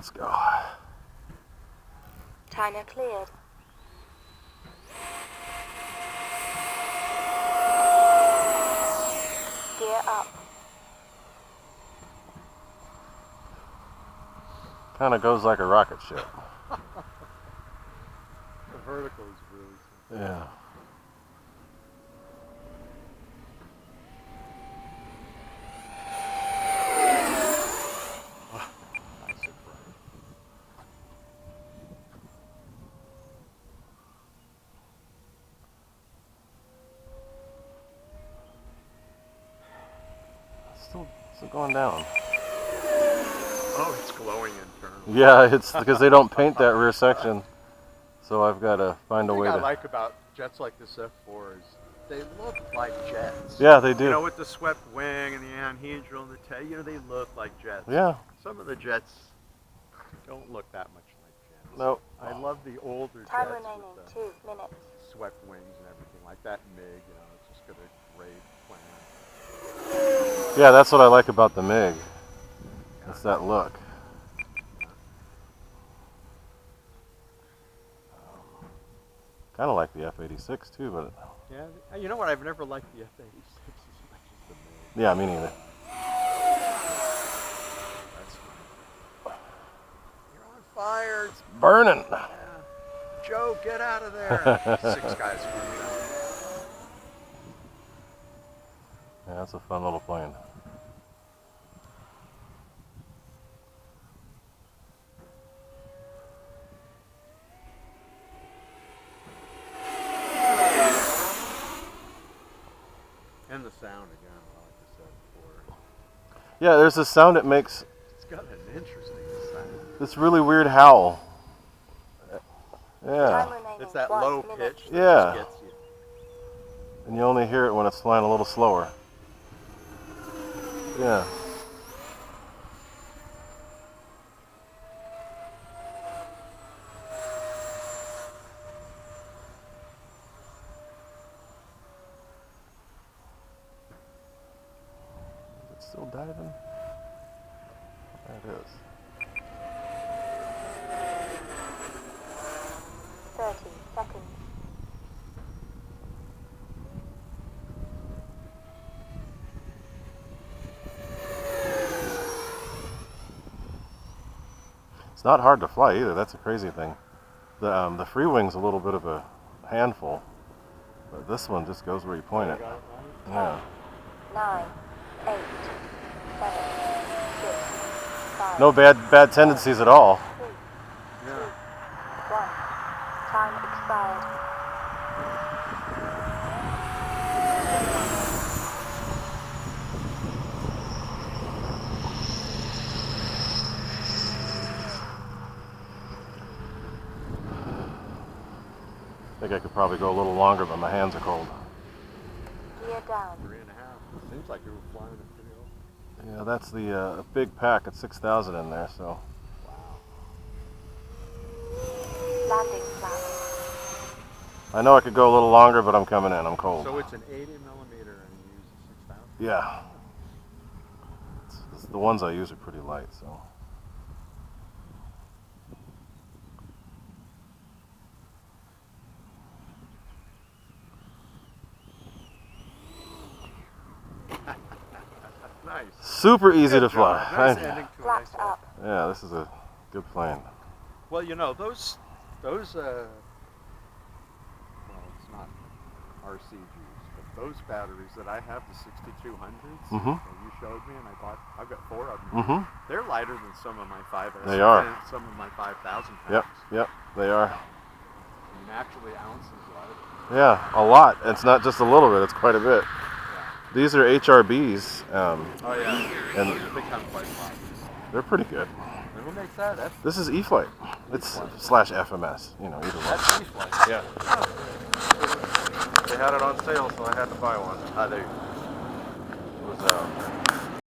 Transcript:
let's go. Timer cleared. Gear up. Kind of goes like a rocket ship. The vertical is really simple. Yeah. Still going down. Oh, it's glowing internally. Yeah, it's because they don't paint that rear section, so I've got to find a way The thing to. I like about jets like this F-4 is they look like jets. Yeah, they do. You know, with the swept wing and the anhedral and the tail, you know, they look like jets. Yeah. Some of the jets don't look that much like jets. Nope. I love the older Time jets remaining with the 2 minutes. swept wings and everything like that. MiG, you know, it's just got a great plan. Yeah, that's what I like about the MiG. It's that look. Kind of like the F-86 too, but Yeah, you know what? I've never liked the F-86 as much as the MiG. yeah, me neither. That's You're on fire. It's Burning. yeah. Joe, get out of there. 6 guys running out. Yeah, that's a fun little plane. And the sound again, like I said before. Yeah, there's a sound it makes. It's got an interesting sound. This really weird howl. Time Yeah. remaining It's that 1 low minute. pitch that Yeah. just gets you. And you only hear it when it's flying a little slower. Yeah. Is it still diving? There it is. 30 seconds. It's not hard to fly either. That's a crazy thing. The free wing's a little bit of a handful, but this one just goes where you point it. Yeah. 9, 8, 7, 6, 5. No bad tendencies at all. 3, 2, Yeah. 1. Time expired. I think I could probably go a little longer, but my hands are cold. Gear down. 3.5. Seems like you were flying it pretty old. Yeah, that's the big pack at 6,000 in there, so. Wow. Landing flag. I know I could go a little longer, but I'm coming in. I'm cold. So it's an 80 millimeter and you use a 6,000? Yeah. The ones I use are pretty light, so. Nice. Super easy to Good job. fly. Nice ending to a nice Flaps up. Yeah, this is a good plane. Well, you know, those well, it's not RCGs, but those batteries that I have, the 6200s, Mm-hmm. that you showed me, and I've got 4 of them. Mm-hmm. They're lighter than some of my 5S. They are. And some of my 5,000 pounds. Yep, they are. I mean, actually, ounces lighter. Yeah, a lot. It's not just a little bit, it's quite a bit. Yeah. These are HRBs, Oh, yeah. and They come quite light. they're pretty good. And who makes that? This is Eflite. It's slash FMS, you know, either one. That's Eflite. Yeah. They had it on sale, so I had to buy one. Ah, there you go. It was